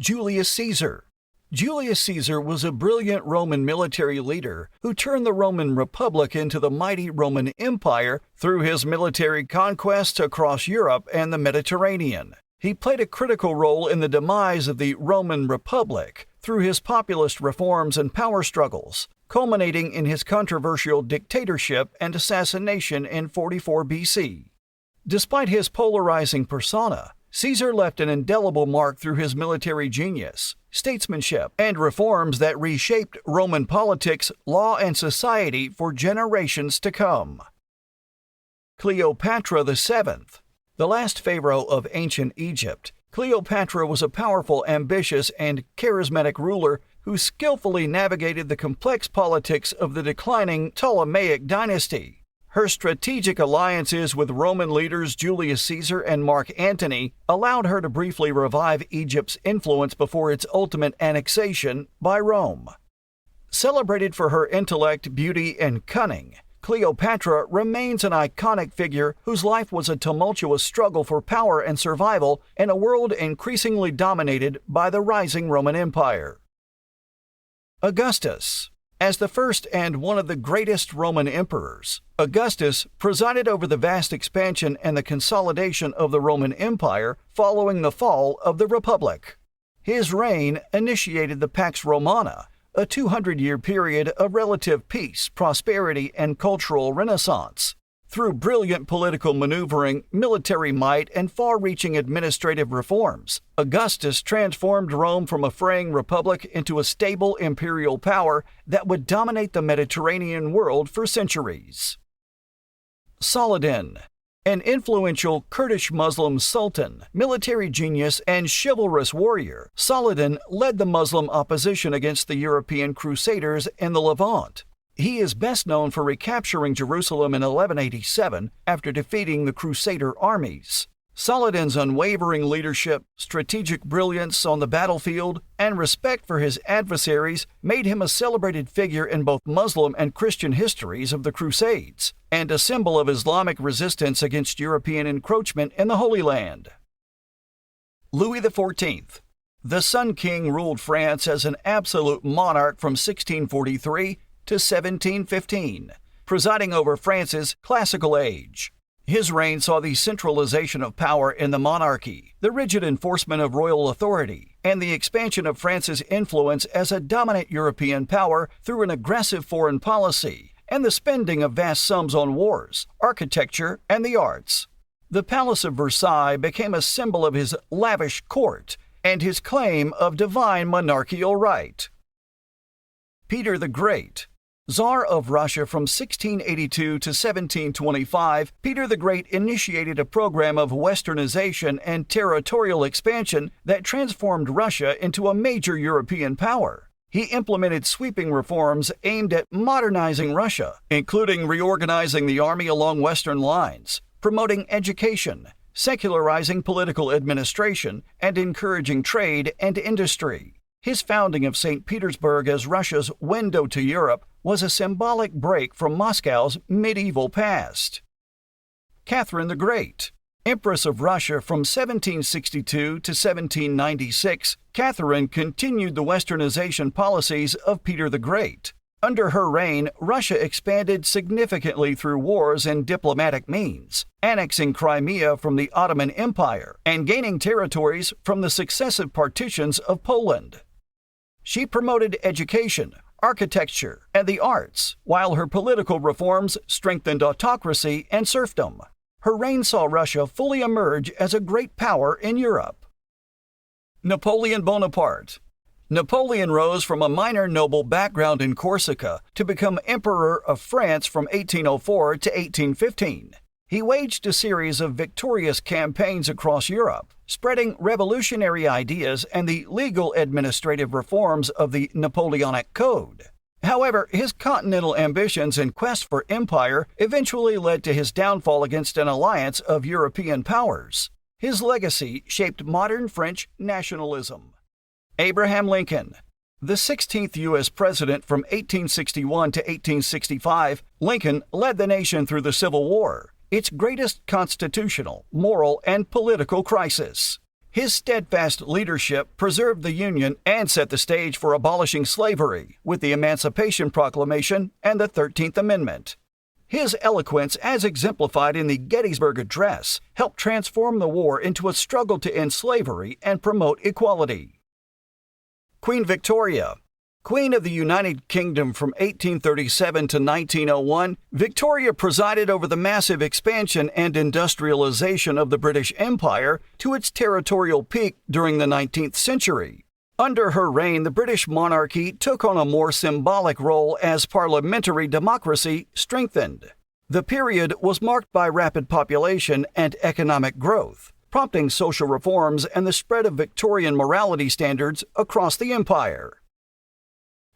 Julius Caesar. Julius Caesar was a brilliant Roman military leader who turned the Roman Republic into the mighty Roman Empire through his military conquests across Europe and the Mediterranean. He played a critical role in the demise of the Roman Republic through his populist reforms and power struggles, culminating in his controversial dictatorship and assassination in 44 BC. Despite his polarizing persona, Caesar left an indelible mark through his military genius, statesmanship, and reforms that reshaped Roman politics, law, and society for generations to come. Cleopatra VII. The last pharaoh of ancient Egypt, Cleopatra was a powerful, ambitious, and charismatic ruler who skillfully navigated the complex politics of the declining Ptolemaic dynasty. Her strategic alliances with Roman leaders Julius Caesar and Mark Antony allowed her to briefly revive Egypt's influence before its ultimate annexation by Rome. Celebrated for her intellect, beauty, and cunning, Cleopatra remains an iconic figure whose life was a tumultuous struggle for power and survival in a world increasingly dominated by the rising Roman Empire. Augustus. As the first and one of the greatest Roman emperors, Augustus presided over the vast expansion and the consolidation of the Roman Empire following the fall of the Republic. His reign initiated the Pax Romana, a 200-year period of relative peace, prosperity, and cultural renaissance. Through brilliant political maneuvering, military might, and far-reaching administrative reforms, Augustus transformed Rome from a fraying republic into a stable imperial power that would dominate the Mediterranean world for centuries. Saladin. An influential Kurdish Muslim sultan, military genius, and chivalrous warrior, Saladin led the Muslim opposition against the European Crusaders in the Levant. He is best known for recapturing Jerusalem in 1187 after defeating the Crusader armies. Saladin's unwavering leadership, strategic brilliance on the battlefield, and respect for his adversaries made him a celebrated figure in both Muslim and Christian histories of the Crusades, and a symbol of Islamic resistance against European encroachment in the Holy Land. Louis XIV. The Sun King ruled France as an absolute monarch from 1643 to 1715, presiding over France's classical age. His reign saw the centralization of power in the monarchy, the rigid enforcement of royal authority, and the expansion of France's influence as a dominant European power through an aggressive foreign policy and the spending of vast sums on wars, architecture, and the arts. The Palace of Versailles became a symbol of his lavish court and his claim of divine monarchical right. Peter the Great. Tsar of Russia from 1682 to 1725, Peter the Great initiated a program of westernization and territorial expansion that transformed Russia into a major European power. He implemented sweeping reforms aimed at modernizing Russia, including reorganizing the army along Western lines, promoting education, secularizing political administration, and encouraging trade and industry. His founding of St. Petersburg as Russia's window to Europe was a symbolic break from Moscow's medieval past. Catherine the Great. Empress of Russia from 1762 to 1796, Catherine continued the westernization policies of Peter the Great. Under her reign, Russia expanded significantly through wars and diplomatic means, annexing Crimea from the Ottoman Empire and gaining territories from the successive partitions of Poland. She promoted education, architecture, and the arts, while her political reforms strengthened autocracy and serfdom. Her reign saw Russia fully emerge as a great power in Europe. Napoleon Bonaparte. Napoleon rose from a minor noble background in Corsica to become Emperor of France from 1804 to 1815. He waged a series of victorious campaigns across Europe, spreading revolutionary ideas and the legal administrative reforms of the Napoleonic Code. However, his continental ambitions and quest for empire eventually led to his downfall against an alliance of European powers. His legacy shaped modern French nationalism. Abraham Lincoln. The 16th U.S. president from 1861 to 1865, Lincoln led the nation through the Civil War, its greatest constitutional, moral, and political crisis. His steadfast leadership preserved the Union and set the stage for abolishing slavery with the Emancipation Proclamation and the 13th Amendment. His eloquence, as exemplified in the Gettysburg Address, helped transform the war into a struggle to end slavery and promote equality. Queen Victoria. Queen of the United Kingdom from 1837 to 1901, Victoria presided over the massive expansion and industrialization of the British Empire to its territorial peak during the 19th century. Under her reign, the British monarchy took on a more symbolic role as parliamentary democracy strengthened. The period was marked by rapid population and economic growth, prompting social reforms and the spread of Victorian morality standards across the empire.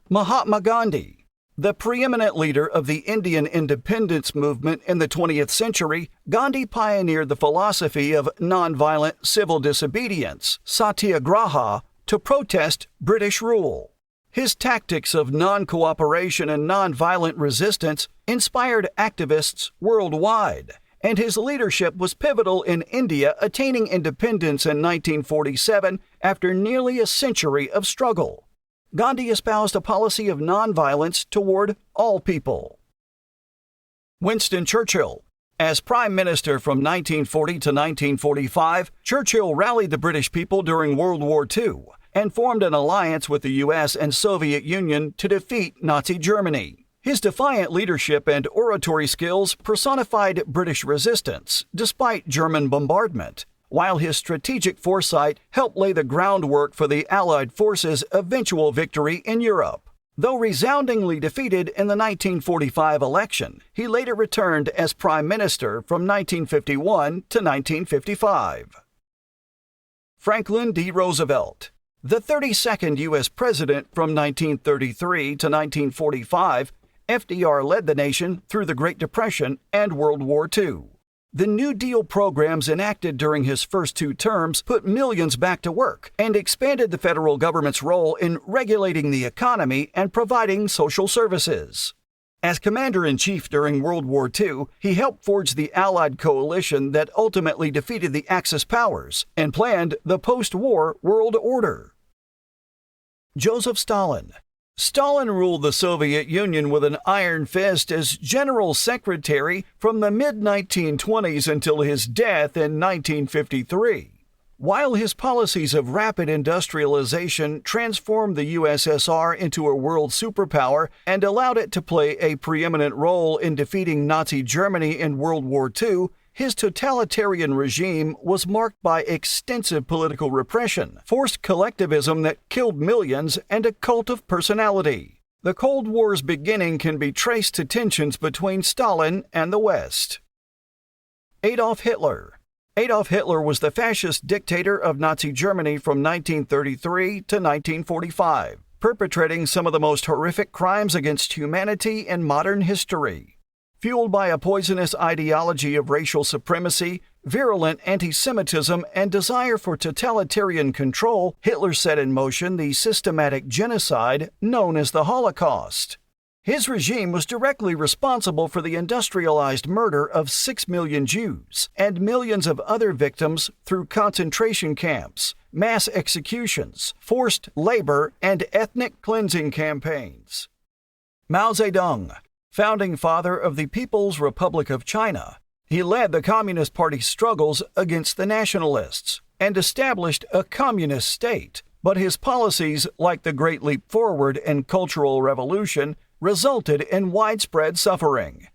Mahatma Gandhi. The preeminent leader of the Indian independence movement in the 20th century, Gandhi pioneered the philosophy of nonviolent civil disobedience, satyagraha, to protest British rule. His tactics of non-cooperation and non-violent resistance inspired activists worldwide, and his leadership was pivotal in India attaining independence in 1947 after nearly a century of struggle. Gandhi espoused a policy of nonviolence toward all people. Winston Churchill. As Prime Minister from 1940 to 1945, Churchill rallied the British people during World War II and formed an alliance with the U.S. and Soviet Union to defeat Nazi Germany. His defiant leadership and oratory skills personified British resistance despite German bombardment, while his strategic foresight helped lay the groundwork for the Allied forces' eventual victory in Europe. Though resoundingly defeated in the 1945 election, he later returned as Prime Minister from 1951 to 1955. Franklin D. Roosevelt. The 32nd U.S. President from 1933 to 1945, FDR led the nation through the Great Depression and World War II. The New Deal programs enacted during his first two terms put millions back to work and expanded the federal government's role in regulating the economy and providing social services. As Commander-in-Chief during World War II, he helped forge the Allied coalition that ultimately defeated the Axis powers and planned the post-war world order. Joseph Stalin. Stalin ruled the Soviet Union with an iron fist as General Secretary from the mid-1920s until his death in 1953. While his policies of rapid industrialization transformed the USSR into a world superpower and allowed it to play a preeminent role in defeating Nazi Germany in World War II, his totalitarian regime was marked by extensive political repression, forced collectivism that killed millions, and a cult of personality. The Cold War's beginning can be traced to tensions between Stalin and the West. Adolf Hitler. Adolf Hitler was the fascist dictator of Nazi Germany from 1933 to 1945, perpetrating some of the most horrific crimes against humanity in modern history. Fueled by a poisonous ideology of racial supremacy, virulent anti-Semitism, and desire for totalitarian control, Hitler set in motion the systematic genocide known as the Holocaust. His regime was directly responsible for the industrialized murder of 6 million Jews and millions of other victims through concentration camps, mass executions, forced labor, and ethnic cleansing campaigns. Mao Zedong. Founding father of the People's Republic of China, he led the Communist Party's struggles against the nationalists and established a communist state, but his policies, like the Great Leap Forward and Cultural Revolution, resulted in widespread suffering.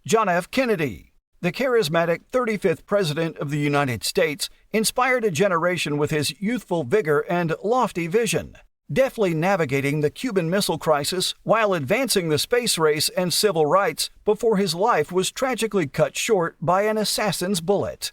John F. Kennedy. The charismatic 35th President of the United States inspired a generation with his youthful vigor and lofty vision, deftly navigating the Cuban Missile Crisis while advancing the space race and civil rights before his life was tragically cut short by an assassin's bullet.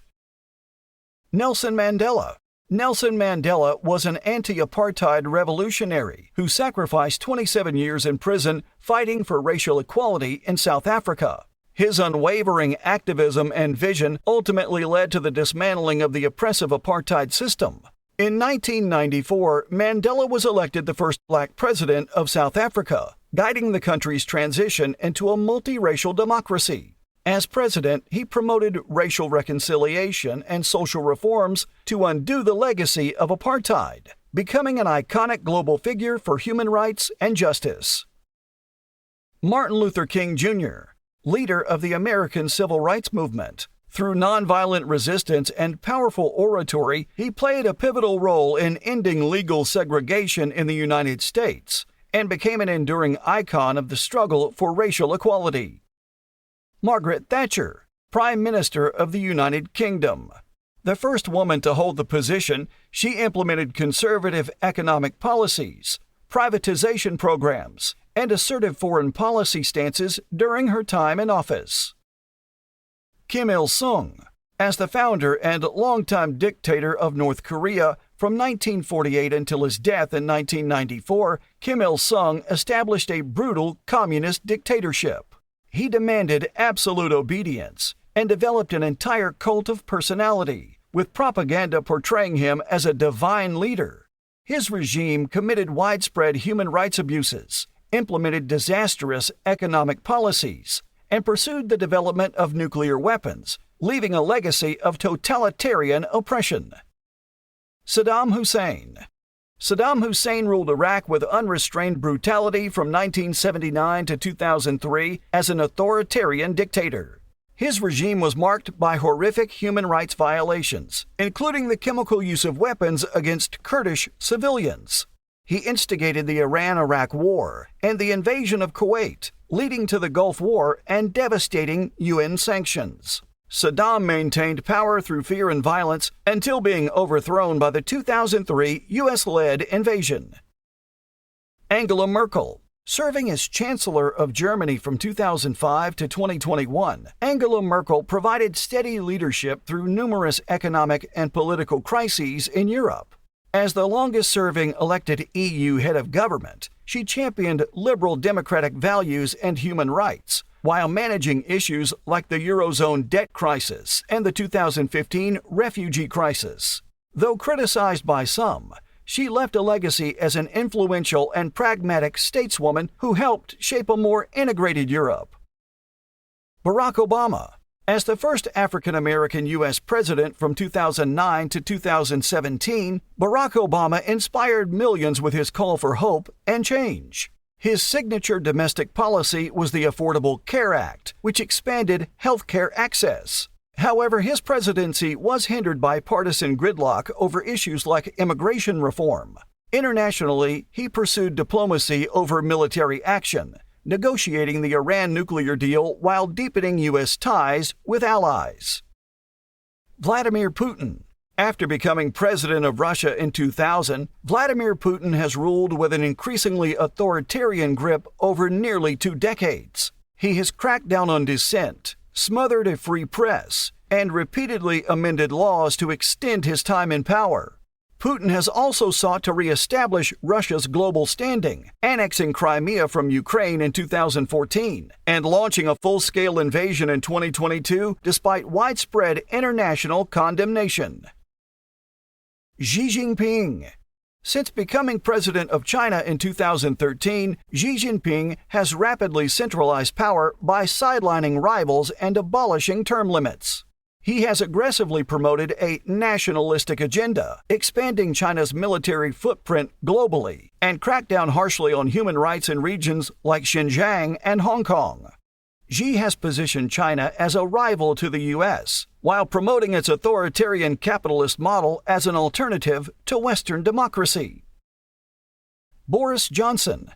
Nelson Mandela. Nelson Mandela was an anti-apartheid revolutionary who sacrificed 27 years in prison fighting for racial equality in South Africa. His unwavering activism and vision ultimately led to the dismantling of the oppressive apartheid system. In 1994, Mandela was elected the first black president of South Africa, guiding the country's transition into a multiracial democracy. As president, he promoted racial reconciliation and social reforms to undo the legacy of apartheid, becoming an iconic global figure for human rights and justice. Martin Luther King Jr., leader of the American Civil Rights Movement. Through nonviolent resistance and powerful oratory, he played a pivotal role in ending legal segregation in the United States and became an enduring icon of the struggle for racial equality. Margaret Thatcher, Prime Minister of the United Kingdom. The first woman to hold the position, she implemented conservative economic policies, privatization programs, and assertive foreign policy stances during her time in office. Kim Il-sung. As the founder and longtime dictator of North Korea from 1948 until his death in 1994, Kim Il-sung established a brutal communist dictatorship. He demanded absolute obedience and developed an entire cult of personality, with propaganda portraying him as a divine leader. His regime committed widespread human rights abuses, implemented disastrous economic policies, and pursued the development of nuclear weapons, leaving a legacy of totalitarian oppression. Saddam Hussein. Saddam Hussein ruled Iraq with unrestrained brutality from 1979 to 2003 as an authoritarian dictator. His regime was marked by horrific human rights violations, including the chemical use of weapons against Kurdish civilians. He instigated the Iran-Iraq War and the invasion of Kuwait, leading to the Gulf War and devastating UN sanctions. Saddam maintained power through fear and violence until being overthrown by the 2003 U.S.-led invasion. Angela Merkel. Serving as Chancellor of Germany from 2005 to 2021, Angela Merkel provided steady leadership through numerous economic and political crises in Europe. As the longest-serving elected EU head of government, she championed liberal democratic values and human rights, while managing issues like the Eurozone debt crisis and the 2015 refugee crisis. Though criticized by some, she left a legacy as an influential and pragmatic stateswoman who helped shape a more integrated Europe. Barack Obama. As the first African-American U.S. president from 2009 to 2017, Barack Obama inspired millions with his call for hope and change. His signature domestic policy was the Affordable Care Act, which expanded health care access. However, his presidency was hindered by partisan gridlock over issues like immigration reform. Internationally, he pursued diplomacy over military action, negotiating the Iran nuclear deal while deepening U.S. ties with allies. Vladimir Putin. After becoming president of Russia in 2000, Vladimir Putin has ruled with an increasingly authoritarian grip over nearly 2 decades. He has cracked down on dissent, smothered a free press, and repeatedly amended laws to extend his time in power. Putin has also sought to re-establish Russia's global standing, annexing Crimea from Ukraine in 2014 and launching a full-scale invasion in 2022 despite widespread international condemnation. Xi Jinping. Since becoming president of China in 2013, Xi Jinping has rapidly centralized power by sidelining rivals and abolishing term limits. He has aggressively promoted a nationalistic agenda, expanding China's military footprint globally, and cracked down harshly on human rights in regions like Xinjiang and Hong Kong. Xi has positioned China as a rival to the U.S., while promoting its authoritarian capitalist model as an alternative to Western democracy. Boris Johnson.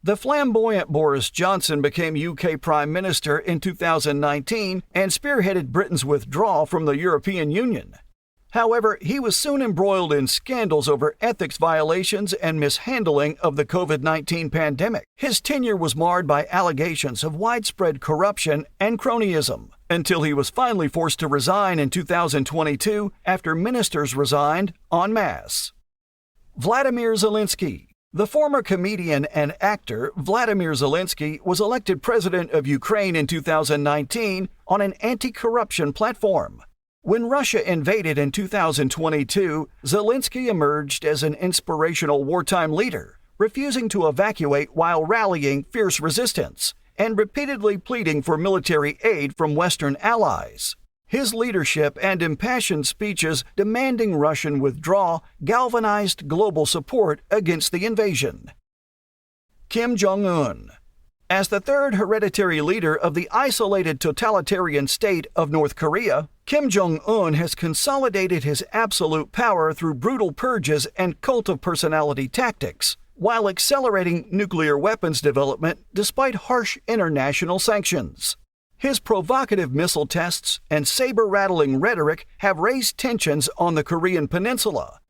The flamboyant Boris Johnson became UK Prime Minister in 2019 and spearheaded Britain's withdrawal from the European Union. However, he was soon embroiled in scandals over ethics violations and mishandling of the COVID-19 pandemic. His tenure was marred by allegations of widespread corruption and cronyism, until he was finally forced to resign in 2022 after ministers resigned en masse. Vladimir Zelensky. The former comedian and actor Vladimir Zelensky was elected president of Ukraine in 2019 on an anti-corruption platform. When Russia invaded in 2022, Zelensky emerged as an inspirational wartime leader, refusing to evacuate while rallying fierce resistance, and repeatedly pleading for military aid from Western allies. His leadership and impassioned speeches demanding Russian withdrawal galvanized global support against the invasion. Kim Jong-un. As the third hereditary leader of the isolated totalitarian state of North Korea, Kim Jong-un has consolidated his absolute power through brutal purges and cult of personality tactics, while accelerating nuclear weapons development despite harsh international sanctions. His provocative missile tests and saber-rattling rhetoric have raised tensions on the Korean peninsula,